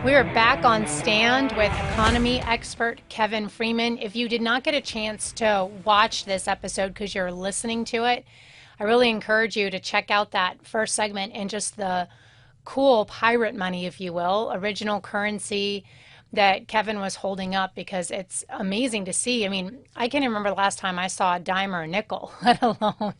We are back on Stand with economy expert Kevin Freeman. If you did not get a chance to watch this episode because you're listening to it, I really encourage you to check out that first segment and just the cool pirate money, if you will, original currency that Kevin was holding up because it's amazing to see. I mean, I can't remember the last time I saw a dime or a nickel, let alone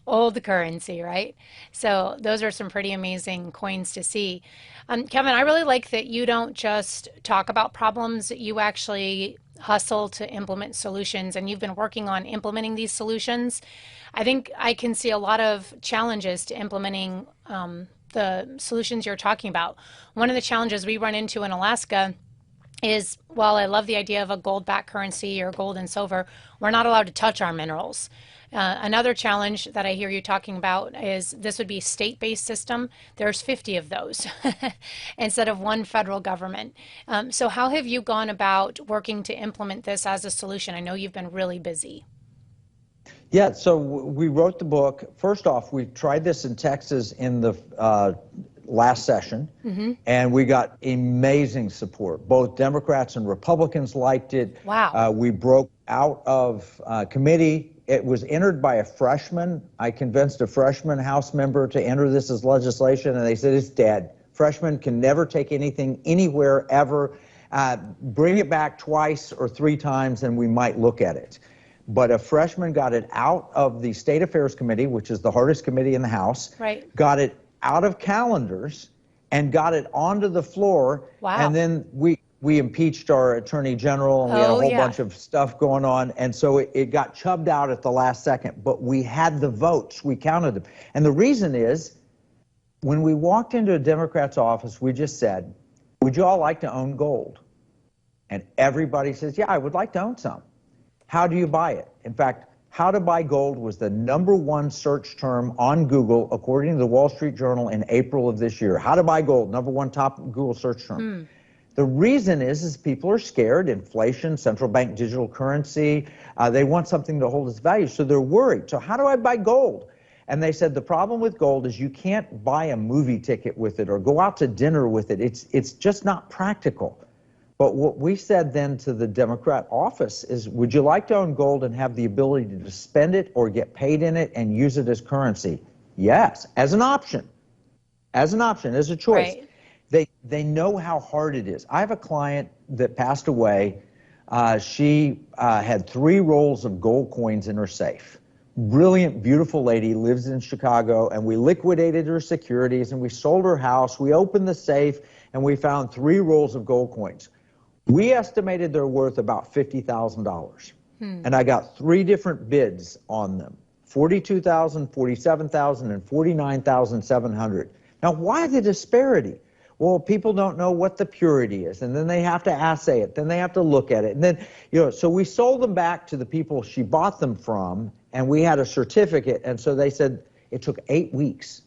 old currency, right? So those are some pretty amazing coins to see. Kevin, I really like that you don't just talk about problems, you actually hustle to implement solutions, and you've been working on implementing these solutions. I think I can see a lot of challenges to implementing the solutions you're talking about. One of the challenges we run into in Alaska is, while I love the idea of a gold-backed currency or gold and silver, we're not allowed to touch our minerals. Another challenge that I hear you talking about is this would be a state-based system. There's 50 of those instead of one federal government. So how have you gone about working to implement this as a solution? I know you've been really busy. Yeah, so we wrote the book. First off, we tried this in Texas in the last session, and we got amazing support. Both Democrats and Republicans liked it. Wow. We broke out of committee. It was entered by a freshman. I convinced a freshman House member to enter this as legislation, and they said it's dead. Freshmen can never take anything anywhere ever. Bring it back twice or three times, and we might look at it. But a freshman got it out of the State Affairs Committee, which is the hardest committee in the House, right, got it out of calendars, and got it onto the floor. Wow. And then we impeached our Attorney General, and we had a whole bunch of stuff going on. And so it got chubbed out at the last second. But we had the votes. We counted them. And the reason is, when we walked into a Democrat's office, we just said, would you all like to own gold? And everybody says, yeah, I would like to own some. How do you buy it? In fact, how to buy gold was the #1 search term on Google, according to the Wall Street Journal in April of this year. How to buy gold, #1 top Google search term. The reason is people are scared. Inflation, central bank digital currency. They want something to hold its value, so they're worried. So how do I buy gold? And they said the problem with gold is you can't buy a movie ticket with it or go out to dinner with it. It's just not practical. But what we said then to the Democrat office is, would you like to own gold and have the ability to spend it or get paid in it and use it as currency? Yes, as an option. As an option, as a choice. Right. They know how hard it is. I have a client that passed away. She had 3 rolls of gold coins in her safe. Brilliant, beautiful lady, lives in Chicago, and we liquidated her securities and we sold her house. We opened the safe and we found 3 rolls of gold coins. We estimated they're worth about $50,000. And I got 3 different bids on them: $42,000, $47,000, and $49,700. Now, why the disparity? Well, people don't know what the purity is, and then they have to assay it, then they have to look at it, and then, so we sold them back to the people she bought them from, and we had a certificate, and so they said it took 8 weeks.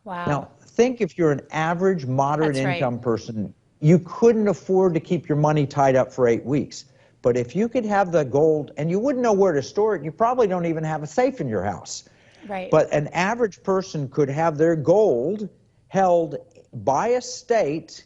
Wow. Now, think if you're an average moderate income person, you couldn't afford to keep your money tied up for 8 weeks. But if you could have the gold, and you wouldn't know where to store it, you probably don't even have a safe in your house. Right. But an average person could have their gold held by a state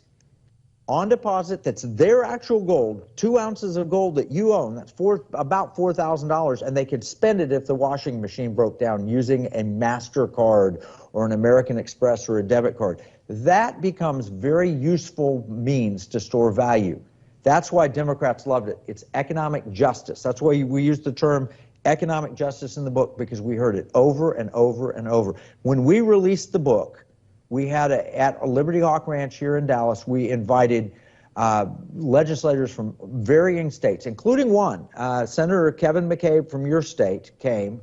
on deposit that's their actual gold, 2 ounces of gold that you own, that's about $4,000, and they could spend it if the washing machine broke down using a MasterCard or an American Express or a debit card. That becomes very useful means to store value. That's why Democrats loved it. It's economic justice. That's why we use the term economic justice in the book, because we heard it over and over and over. When we released the book, we had at a Liberty Hawk Ranch here in Dallas, we invited legislators from varying states, including one. Senator Kevin McCabe from your state came,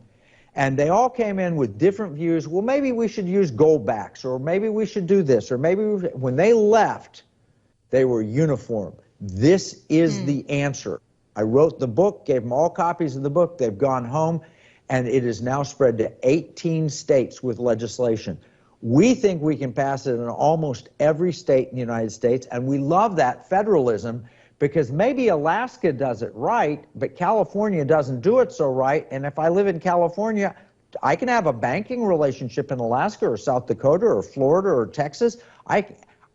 and they all came in with different views. Well, maybe we should use gold backs, or maybe we should do this, or maybe when they left, they were uniform. This is the answer. I wrote the book, gave them all copies of the book. They've gone home, and it is now spread to 18 states with legislation. We think we can pass it in almost every state in the United States, and we love that federalism, because maybe Alaska does it right, but California doesn't do it so right. And if I live in California, I can have a banking relationship in Alaska or South Dakota or Florida or Texas.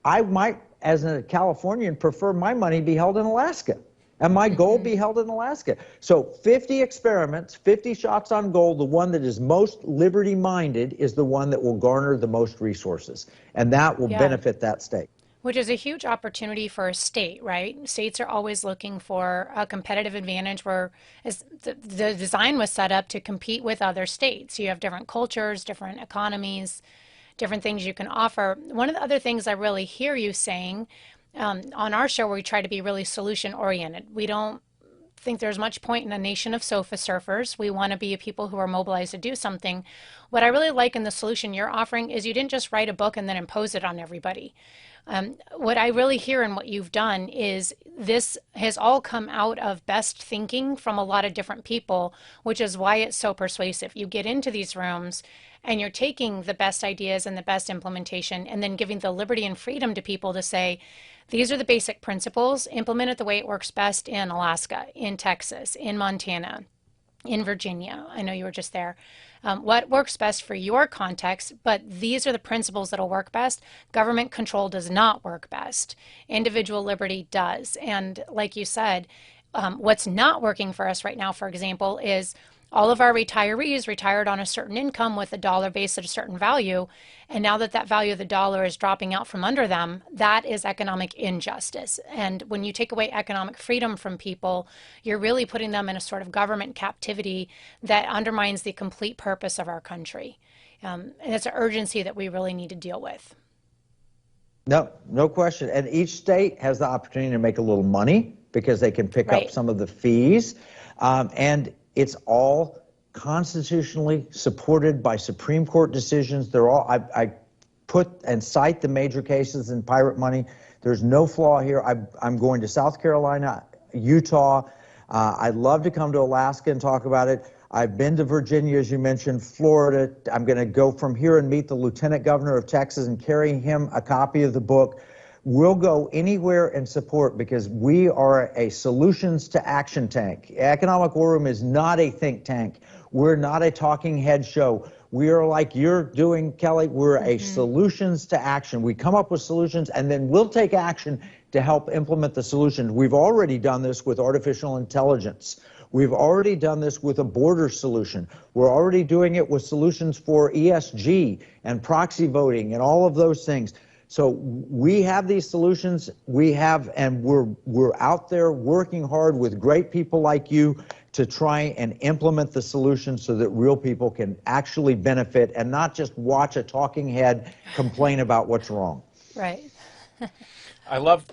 I might, as a Californian, prefer my money be held in Alaska and my gold be held in Alaska. So 50 experiments, 50 shots on gold, the one that is most liberty-minded is the one that will garner the most resources, and that will Yeah. benefit that state. Which is a huge opportunity for a state, right? States are always looking for a competitive advantage where the design was set up to compete with other states. You have different cultures, different economies, different things you can offer. One of the other things I really hear you saying on our show, where we try to be really solution oriented, we don't think there's much point in a nation of sofa surfers. We want to be people who are mobilized to do something. What I really like in the solution you're offering is you didn't just write a book and then impose it on everybody. What I really hear in what you've done is this has all come out of best thinking from a lot of different people, which is why it's so persuasive. You get into these rooms and you're taking the best ideas and the best implementation and then giving the liberty and freedom to people to say, these are the basic principles, implement it the way it works best in Alaska, in Texas, in Montana, in Virginia. I know you were just there. What works best for your context, but these are the principles that'll work best. Government control does not work best. Individual liberty does. And like you said, what's not working for us right now, for example, is all of our retirees retired on a certain income with a dollar based at a certain value. And now that that value of the dollar is dropping out from under them, that is economic injustice. And when you take away economic freedom from people, you're really putting them in a sort of government captivity that undermines the complete purpose of our country. And it's an urgency that we really need to deal with. No, no question. And each state has the opportunity to make a little money because they can pick up Right. some of the fees. And it's all constitutionally supported by Supreme Court decisions. They're all, I put and cite the major cases in pirate money. There's no flaw here. I'm going to South Carolina, Utah. I'd love to come to Alaska and talk about it. I've been to Virginia, as you mentioned, Florida. I'm going to go from here and meet the Lieutenant Governor of Texas and carry him a copy of the book. We'll go anywhere and support because we are a solutions to action tank. Economic War Room is not a think tank. We're not a talking head show. We are like you're doing, Kelly. We're a solutions to action. We come up with solutions and then we'll take action to help implement the solutions. We've already done this with artificial intelligence. We've already done this with a border solution. We're already doing it with solutions for ESG and proxy voting and all of those things. So we have these solutions, and we're out there working hard with great people like you to try and implement the solutions so that real people can actually benefit and not just watch a talking head complain about what's wrong. Right.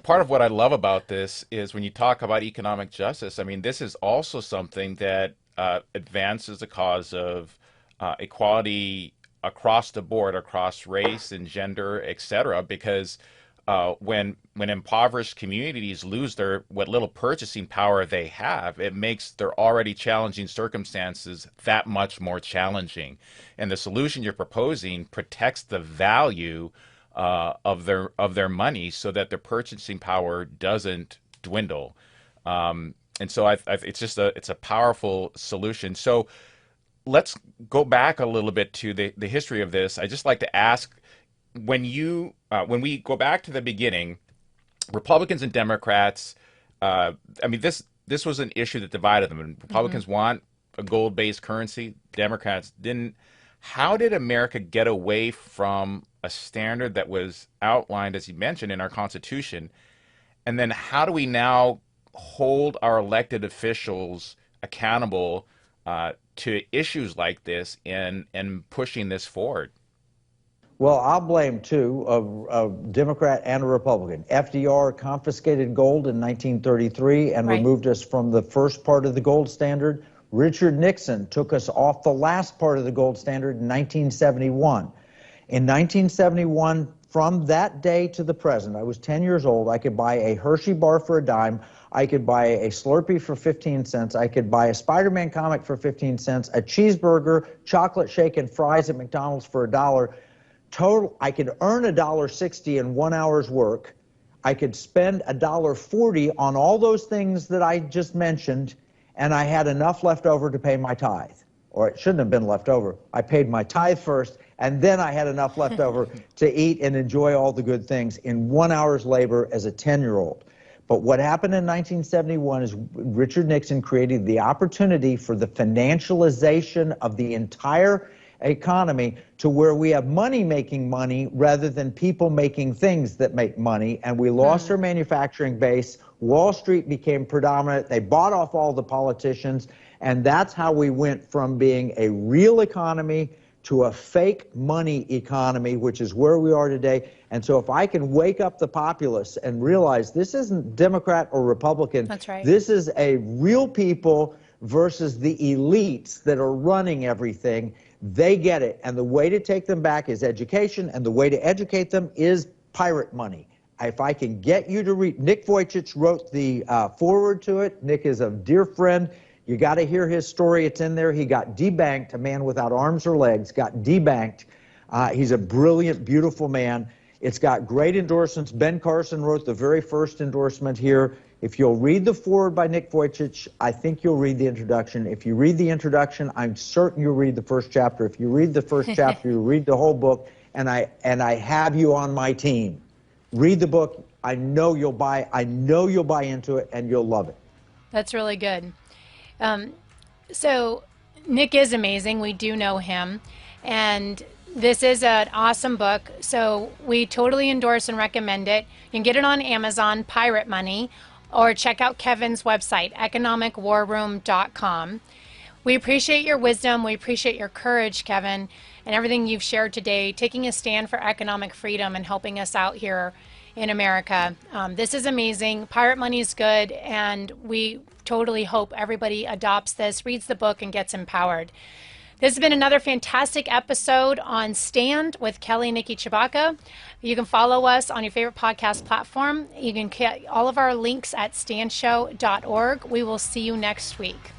Part of what I love about this is when you talk about economic justice, I mean, this is also something that advances the cause of equality across the board, across race and gender, et cetera, because when impoverished communities lose what little purchasing power they have, it makes their already challenging circumstances that much more challenging. And the solution you're proposing protects the value of their money so that their purchasing power doesn't dwindle. And so it's a powerful solution. So let's go back a little bit to the history of this. I just like to ask, when we go back to the beginning, Republicans and Democrats, I mean, this was an issue that divided them. And Republicans want a gold-based currency. Democrats didn't. How did America get away from a standard that was outlined, as you mentioned, in our Constitution? And then how do we now hold our elected officials accountable to issues like this and pushing this forward? Well, I'll blame two, a Democrat and a Republican. FDR confiscated gold in 1933 and Right. removed us from the first part of the gold standard. Richard Nixon took us off the last part of the gold standard in 1971. In 1971, from that day to the present, I was 10 years old, I could buy a Hershey bar for a dime, I could buy a Slurpee for 15 cents, I could buy a Spider-Man comic for 15 cents, a cheeseburger, chocolate shake, and fries at McDonald's for $1. Total, I could earn $1.60 in 1 hour's work. I could spend $1.40 on all those things that I just mentioned, and I had enough left over to pay my tithe. Or it shouldn't have been left over. I paid my tithe first, and then I had enough left over to eat and enjoy all the good things in 1 hour's labor as a 10-year-old. But what happened in 1971 is Richard Nixon created the opportunity for the financialization of the entire economy to where we have money making money rather than people making things that make money, and we lost our manufacturing base. Wall Street became predominant. They bought off all the politicians, and that's how we went from being a real economy to a fake money economy, which is where we are today. And so if I can wake up the populace and realize this isn't Democrat or Republican, That's right. This is a real people versus the elites that are running everything. They get it, and the way to take them back is education, and the way to educate them is pirate money. If I can get you to read, Nick Vujicic wrote the foreword to it. Nick is a dear friend. You got to hear his story. It's in there. He got debanked, a man without arms or legs, got debanked. He's a brilliant, beautiful man. It's got great endorsements. Ben Carson wrote the very first endorsement here. If you'll read the foreword by Nick Vujicic, I think you'll read the introduction. If you read the introduction, I'm certain you'll read the first chapter. If you read the first chapter, you'll read the whole book, and I have you on my team. Read the book. I know you'll buy into it, and you'll love it. That's really good. So Nick is amazing. We do know him. And this is an awesome book. So we totally endorse and recommend it. You can get it on Amazon, Pirate Money, or check out Kevin's website, economicwarroom.com. We appreciate your wisdom. We appreciate your courage, Kevin, and everything you've shared today, taking a stand for economic freedom and helping us out here in America. This is amazing. Pirate Money is good, and we totally hope everybody adopts this, reads the book, and gets empowered. This has been another fantastic episode on Stand with Kelly and Nikki Chewbacca. You can follow us on your favorite podcast platform. You can get all of our links at standshow.org. We will see you next week.